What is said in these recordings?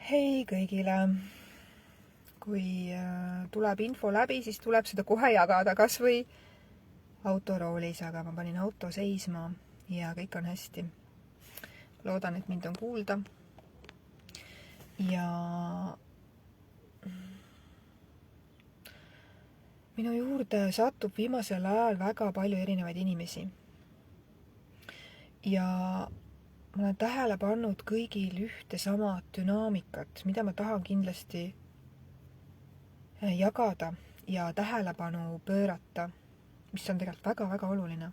Hei kõigile! Kui tuleb info läbi, siis tuleb seda kohe jagada, kas või autoroolis, aga ma panin auto seisma ja kõik on hästi. Loodan, et mind on kuulda. Ja minu juurde satub viimasel ajal väga palju erinevaid inimesi. Ja ma olen tähele pannud kõigil ühte sama dünaamikat, mida ma tahan kindlasti jagada ja tähelepanu pöörata, mis on tegelikult väga-väga oluline.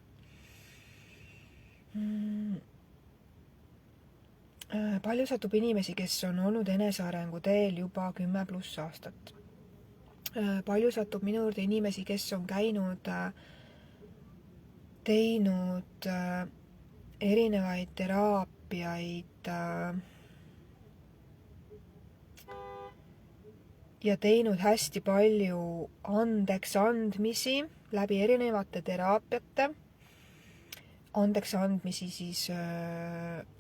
Palju satub inimesi, kes on olnud enesearengu teel juba 10+ aastat. Palju satub minu juurde inimesi, kes on käinud, teinud erinevaid teraapiaid ja teinud hästi palju andeks andmisi läbi erinevate teraapiate. Andeks andmisi siis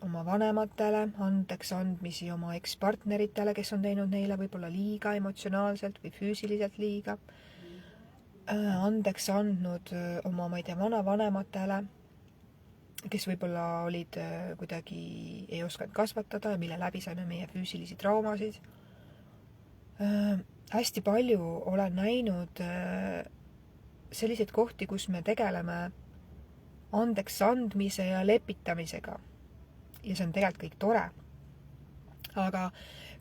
oma vanematele, andeks andmisi oma ekspartneritele, kes on teinud neile võib-olla liiga emotsionaalselt või füüsiliselt liiga. Andeks andnud oma, vanavanematele, kes võib-olla olid kuidagi ei osanud kasvatada ja mille läbi saime meie füüsilisi traumasid. Hästi palju olen näinud selliseid kohti, kus me tegeleme andeks andmise ja lepitamisega. Ja see on tegelikult kõik tore. Aga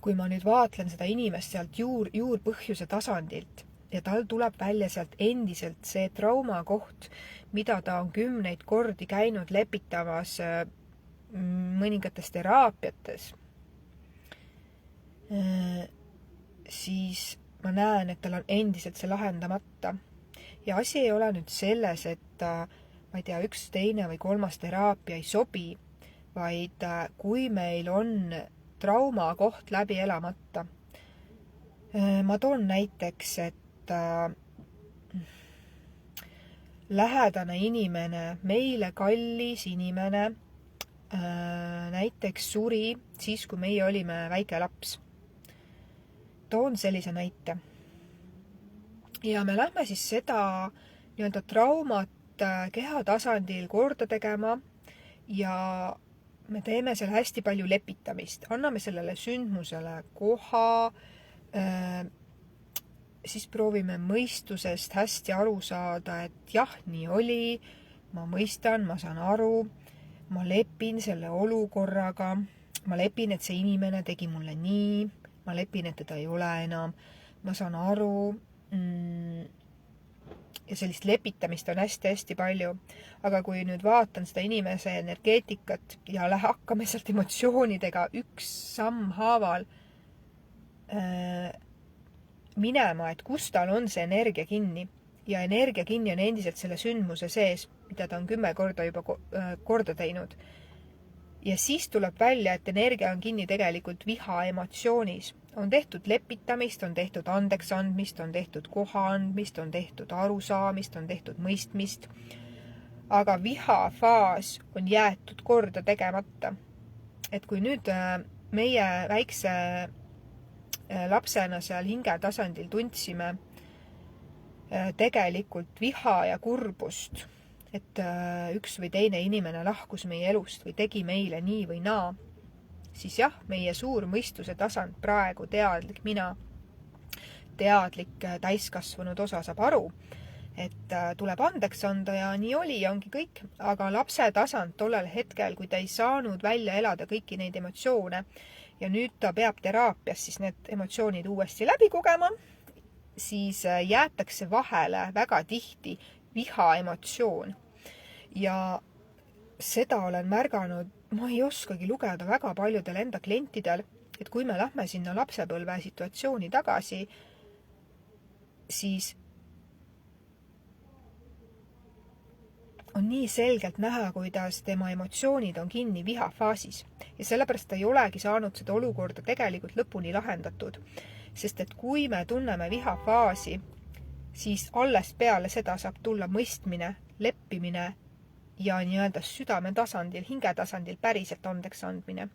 kui ma nüüd vaatlen seda inimest sealt juurpõhjuse tasandilt ja tal tuleb välja sealt endiselt see trauma koht, mida ta on 10 kordi käinud lepitamas mõningates teraapiates, siis ma näen, et tal on endiselt see lahendamata. Ja asi ei ole nüüd selles, et ma ei tea, 1, 2 või 3 teraapia ei sobi, vaid kui meil on trauma koht läbi elamata. Ma toon näiteks, et lähedane inimene, meile kallis inimene näiteks suri siis, kui meie olime väike laps. Toon sellise näite. Ja me lähme siis seda nii-öelda traumat keha tasandil korda tegema ja me teeme seal hästi palju lepitamist. Anname sellele sündmusele koha, siis proovime mõistusest hästi aru saada, et jah, nii oli, ma mõistan, ma saan aru, ma lepin selle olukorraga, ma lepin, et see inimene tegi mulle nii, ma lepin, et teda ei ole enam, ma saan aru. Ja sellist lepitamist on hästi-hästi palju. Aga kui nüüd vaatan seda inimese energeetikat ja hakkame sealt emotsioonidega üks samm haaval minema, et kus tal on see energia kinni. Ja energia kinni on endiselt selle sündmuse sees, mida ta on 10 korda juba korda teinud. Ja siis tuleb välja, et energia on kinni tegelikult viha emotsioonis. On tehtud lepitamist, on tehtud andeks andmist, on tehtud koha andmist, on tehtud arusaamist, on tehtud mõistmist. Aga viha faas on jäetud korda tegemata. Et kui nüüd meie väikse lapsena seal hinge tasandil tundsime tegelikult viha ja kurbust, et üks või teine inimene lahkus meie elust või tegi meile nii või naa, siis jah, meie suur mõistuse tasand praegu, teadlik mina, teadlik täiskasvanud osa saab aru, et tuleb andeks anda ja nii oli ja ongi kõik. Aga lapse tasand tollel hetkel, kui ta ei saanud välja elada kõiki neid emotsioone ja nüüd ta peab teraapias siis need emotsioonid uuesti läbi kogema, siis jäetakse vahele väga tihti viha emotsioon. Ja seda olen märganud, ma ei oskagi lugeda väga paljudel enda klientidel, et kui me lähme sinna lapsepõlve situatsiooni tagasi, siis on nii selgelt näha, kuidas tema emotsioonid on kinni vihafaasis. Ja sellepärast ta ei olegi saanud seda olukorda tegelikult lõpuni lahendatud. Sest et kui me tunneme vihafaasi, siis alles peale seda saab tulla mõistmine, leppimine ja nii-öelda südame tasandil, hinge tasandil päriselt andeks andmine.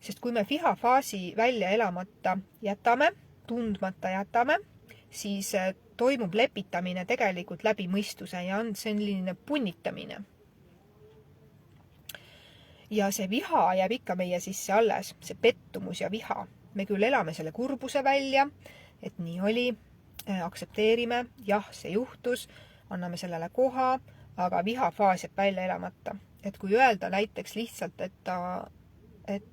Sest kui me vihafaasi välja elamata jätame, tundmata jätame, siis toimub lepitamine tegelikult läbi mõistuse ja on selline punnitamine. Ja see viha jääb ikka meie sisse alles, see pettumus ja viha. Me küll elame selle kurbuse välja, et nii oli, aktsepteerime, jah, see juhtus, anname sellele koha, aga vihafaas jääb välja elamata. Et kui öelda näiteks lihtsalt, et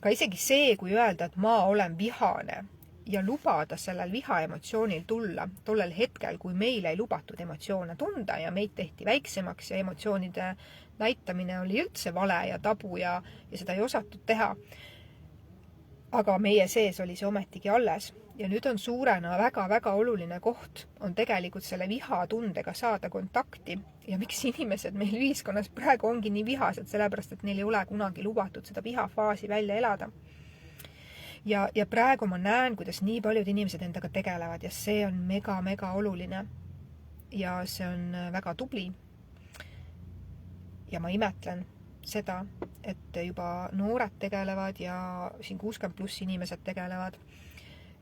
ka isegi see, kui öelda, et ma olen vihane ja lubada sellel vihaemotsioonil tulla tollel hetkel, kui meil ei lubatud emotsioone tunda ja meid tehti väiksemaks ja emotsioonide näitamine oli üldse vale ja tabu ja seda ei osatud teha. Aga meie sees oli see ometigi alles. Ja nüüd on suurena väga-väga oluline koht, on tegelikult selle vihatundega saada kontakti. Ja miks inimesed meil ühiskonnas praegu ongi nii vihased, sellepärast et neil ei ole kunagi lubatud seda vihafaasi välja elada. Ja praegu ma näen, kuidas nii paljud inimesed endaga tegelevad ja see on mega oluline. Ja see on väga tubli. Ja ma imetlen seda, et juba noored tegelevad ja siin 60+ inimesed tegelevad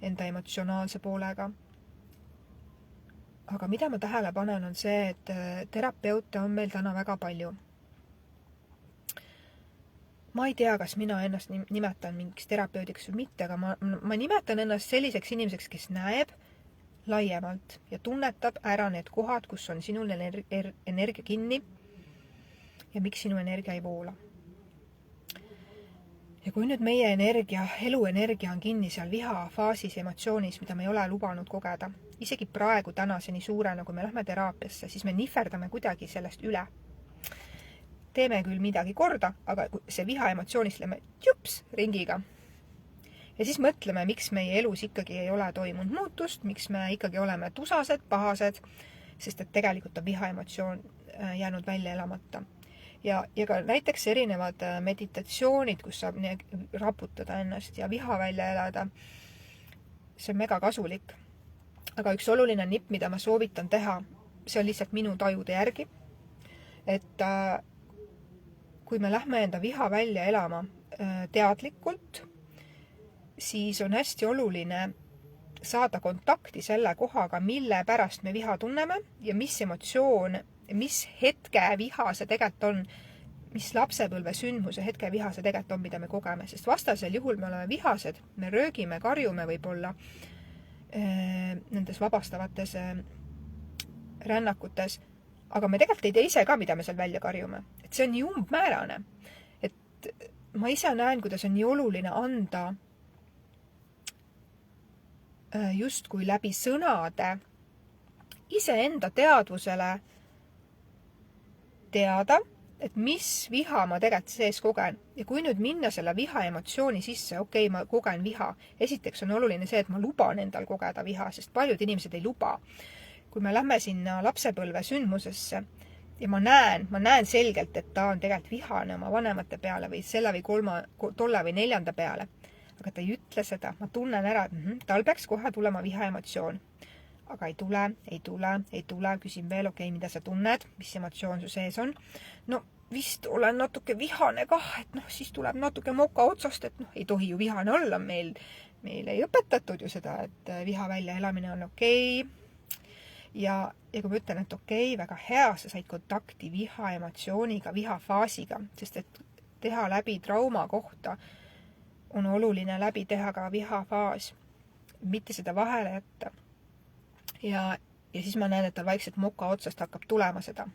enda emotsionaalse poolega. Aga mida ma tähele panen on see, et terapeute on meil täna väga palju. Ma ei tea, kas mina ennast nimetan mingiks terapeudiks või mitte, aga ma nimetan ennast selliseks inimeseks, kes näeb laiemalt ja tunnetab ära need kohad, kus on sinul energia kinni ja miks sinu energia ei voola. Ja kui nüüd meie energia, eluenergia on kinni seal vihafaasis, emotsioonis, mida me ei ole lubanud kogeda, isegi praegu tänaseni suurena, kui me lähme teraapiasse, siis me nihverdame kuidagi sellest üle. Teeme küll midagi korda, aga see vihaemotsioonist lähme jups ringiga. Ja siis mõtleme, miks meie elus ikkagi ei ole toimunud muutust, miks me ikkagi oleme tusased, pahased, sest et tegelikult on vihaemotsioon jäänud välja elamata. Ja ka näiteks erinevad meditatsioonid, kus saab raputada ennast ja viha välja elada. See on mega kasulik. Aga üks oluline nipp, mida ma soovitan teha, see on lihtsalt minu tajude järgi. Et kui me lähme enda viha välja elama teadlikult, siis on hästi oluline saada kontakti selle kohaga, mille pärast me viha tunneme ja mis emotsioon, mis hetke viha see tegelikult on, mis lapsepõlve sündmuse hetke viha see tegelikult on, mida me kogeme. Sest vastasel juhul me oleme vihased, me röögime, karjume võib-olla nendes vabastavates rännakutes, aga me tegelikult ei tea ise ka, mida me seal välja karjume. Et see on nii umbmäärane. Et ma ise näen, kuidas on nii oluline anda justkui läbi sõnade iseenda teadvusele teada, et mis viha ma tegelikult sees kogen. Ja kui nüüd minna selle viha emotsiooni sisse, okei, ma kogen viha. Esiteks on oluline see, et ma luban endal kogeda viha, sest paljud inimesed ei luba. Kui me lähme sinna lapsepõlve sündmusesse ja ma näen selgelt, et ta on tegelikult vihane oma vanemate peale või selle või tolle või 4. peale. Aga ta ei ütle seda. Ma tunnen ära, et tal peaks kohe tulema viha emotsioon. Aga ei tule, küsin veel, okei, mida sa tunned, mis emotsioon su sees on. No vist olen natuke vihane kah, et siis tuleb natuke moka otsast, et ei tohi ju vihane olla. Meil ei õpetatud ju seda, et viha välja elamine on okei. Ja kui ma ütlen, et okei, väga hea, sa said kontakti viha emotsiooniga, vihafaasiga, sest et teha läbi trauma kohta on oluline läbi teha ka vihafaas, mitte seda vahele jätta. Ja siis ma näen, et tal vaikselt moka otsast hakkab tulema seda.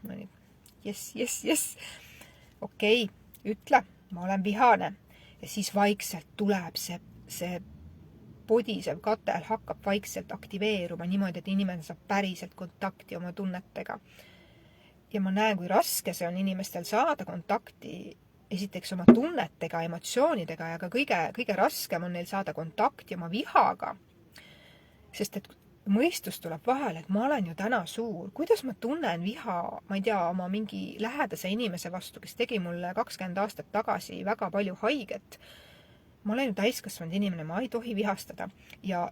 Yes. Okei, ütle, ma olen vihane. Ja siis vaikselt tuleb see podisev katel hakkab vaikselt aktiveeruma niimoodi, et inimene saab päriselt kontakti oma tunnetega. Ja ma näen, kui raske see on inimestel saada kontakti esiteks oma tunnetega, emotsioonidega ja ka kõige raskem on neil saada kontakti oma vihaga. Sest et mõistus tuleb vahele, et ma olen ju täna suur. Kuidas ma tunnen viha, ma ei tea, oma mingi lähedase inimese vastu, kes tegi mulle 20 aastat tagasi väga palju haiget. Ma olen ju täiskasvanud inimene, ma ei tohi vihastada. Ja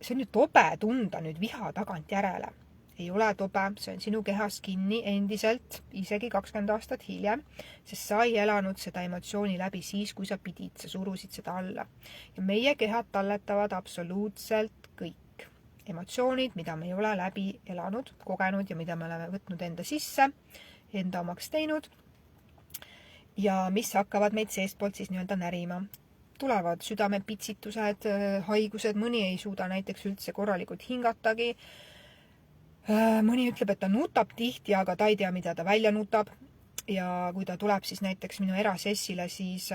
see on ju tobe tunda nüüd viha tagant järele. ei ole tobe, see on sinu kehas kinni endiselt, isegi 20 aastat hiljem, sest sa ei elanud seda emotsiooni läbi siis, kui sa pidid, sa surusid seda alla. Ja meie kehad talletavad absoluutselt kõik emotsioonid, mida me ei ole läbi elanud, kogenud ja mida me oleme võtnud enda sisse, enda omaks teinud ja mis hakkavad meid seestpoolt siis nii-öelda närima. Tulevad südamepitsitused, haigused, mõni ei suuda näiteks üldse korralikult hingatagi. Mõni ütleb, et ta nutab tihti, aga ta ei tea, mida ta välja nutab. Ja kui ta tuleb siis näiteks minu erasessile, siis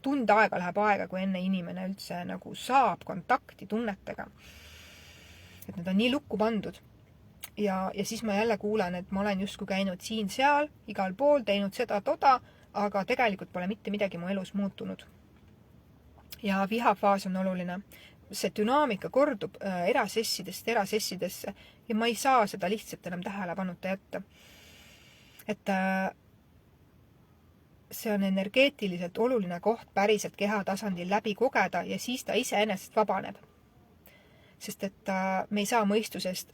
tund aega läheb aega, kui enne inimene üldse nagu saab kontakti tunnetega. Et nad on nii lukku pandud. Ja siis ma jälle kuulen, et ma olen justkui käinud siin-seal, igal pool, teinud seda, toda, aga tegelikult pole mitte midagi mu elus muutunud. Ja vihafaas on oluline. See dünaamika kordub erasessidest erasessidesse ja ma ei saa seda lihtsalt enam tähelepanuta jätta. Et see on energeetiliselt oluline koht päriselt keha tasandil läbi kogeda ja siis ta iseenesest vabaneb. Sest et me ei saa mõistusest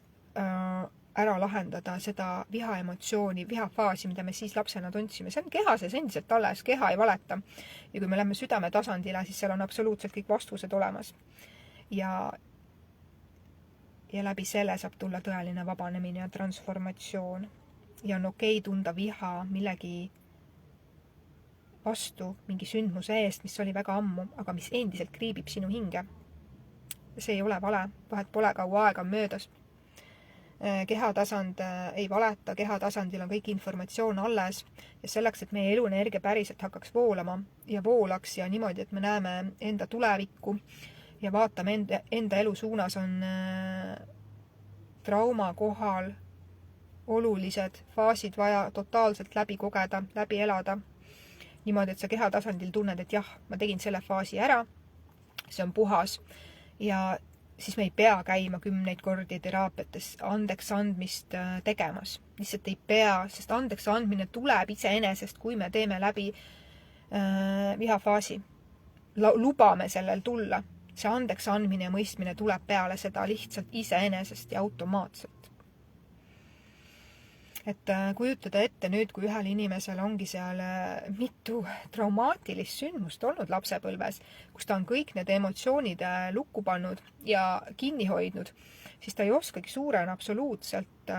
ära lahendada seda vihaemotsiooni, vihafaasi, mida me siis lapsena tundsime. See on keha sees endiselt alles, keha ei valeta. Ja kui me läheme südame tasandile, siis seal on absoluutselt kõik vastused olemas. Ja läbi selle saab tulla tõeline vabanemine ja transformatsioon. Ja on okei tunda viha millegi vastu, mingi sündmuse eest, mis oli väga ammu, aga mis endiselt kriibib sinu hinge. See ei ole vale, vahet pole kaua aega möödas. Kehatasand ei valeta, kehatasandil on kõik informatsioon alles ja selleks, et meie eluenergia päriselt hakkaks voolama ja voolaks ja niimoodi, et me näeme enda tulevikku ja vaatame enda elu suunas on trauma kohal olulised faasid vaja totaalselt läbi kogeda, läbi elada. Niimoodi, et sa kehatasandil tunned, et jah, ma tegin selle faasi ära, see on puhas ja siis me ei pea käima 10 kordi teraapiates andeks andmist tegemas. Lihtsalt ei pea, sest andeks andmine tuleb iseenesest, kui me teeme läbi vihafaasi. Lubame sellel tulla. See andeks andmine ja mõistmine tuleb peale seda lihtsalt iseenesest ja automaatselt. Et kujutada ette nüüd, kui ühel inimesel ongi seal mitu traumaatilist sündmust olnud lapsepõlves, kus ta on kõik need emotsioonid lukku pannud ja kinni hoidnud, siis ta ei oskagi suurena absoluutselt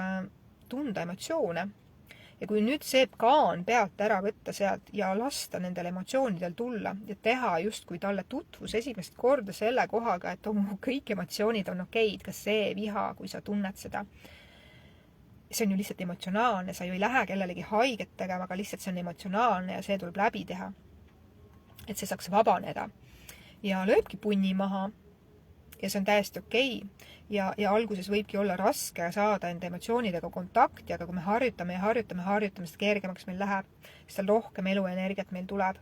tunda emotsioone. Ja kui nüüd see kaan pealt ära võtta sealt ja lasta nendel emotsioonidel tulla ja teha justkui talle tutvus esimest korda selle kohaga, et kõik emotsioonid on okeid, kas see viha, kui sa tunned seda. See on ju lihtsalt emotsionaalne, sa ju ei lähe kellelegi haiget tegema, aga lihtsalt see on emotsionaalne ja see tuleb läbi teha. Et see saaks vabaneda. Ja lööbki punni maha ja see on täiesti okei. Ja alguses võibki olla raske saada enda emotsioonidega kontakti, aga kui me harjutame, seda kergemaks meil läheb, siis rohkem eluenergiat meil tuleb.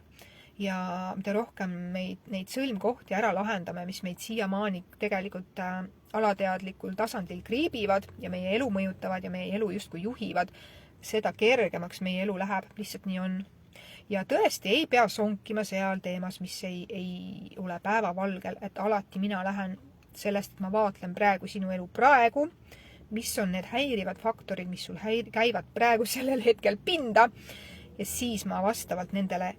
Ja mida rohkem neid sõlmkohti ära lahendame, mis meid siiamaani tegelikult alateadlikul tasandil kriibivad ja meie elu mõjutavad ja meie elu justkui juhivad, seda kergemaks meie elu läheb, lihtsalt nii on. Ja tõesti ei pea sonkima seal teemas, mis ei ole päevavalgel, et alati mina lähen sellest, et ma vaatlen praegu sinu elu praegu, mis on need häirivad faktorid, mis sul käivad praegu sellel hetkel pinda ja siis ma vastavalt nendele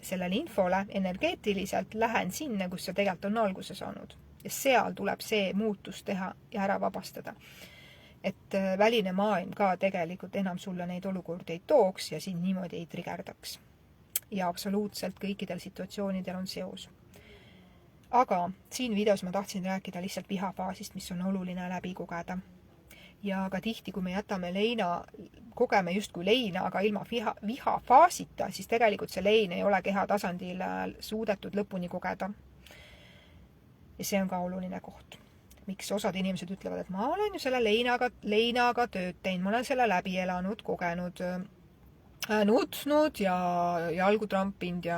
sellele infole energeetiliselt lähen sinna, kus see tegelikult on alguse saanud. Ja seal tuleb see muutus teha ja ära vabastada. Et väline maailm ka tegelikult enam sulle neid olukordi ei tooks ja sind niimoodi ei trigerdaks. Ja absoluutselt kõikidel situatsioonidel on seos. Aga siin videos ma tahtsin rääkida lihtsalt vihafaasist, mis on oluline läbi kogeda. Ja ka tihti, kui me jätame kogeme justkui leina, aga ilma vihafaasita, siis tegelikult see lein ei ole keha tasandil suudetud lõpuni kogeda. Ja see on ka oluline koht. Miks osad inimesed ütlevad, et ma olen ju selle leinaga tööd teinud, ma olen selle läbi elanud, kogenud, nutnud ja jalgu trampinud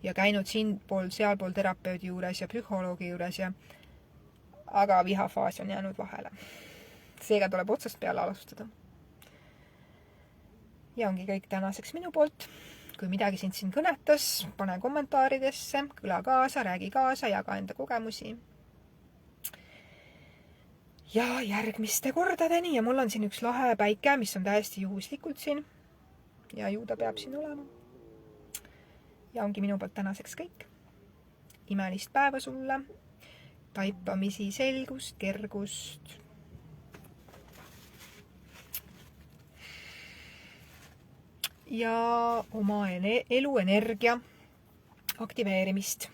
ja käinud siinpool, sealpool terapeudi juures ja psühholoogi juures aga vihafaas on jäänud vahele. Seega tuleb otsast peale alustada. Ja ongi kõik tänaseks minu poolt. Kui midagi siin kõnetas, pane kommentaaridesse, kõla kaasa, räägi kaasa, jaga enda kogemusi. ja järgmiste kordadeni ja mul on siin üks lahe päike, mis on täiesti juhuslikult siin ja ju ta peab siin olema. Ja ongi minu poolt tänaseks kõik. Imelist päeva sulle, taipamisi, selgust, kergust. Ja oma elu energia aktiveerimist.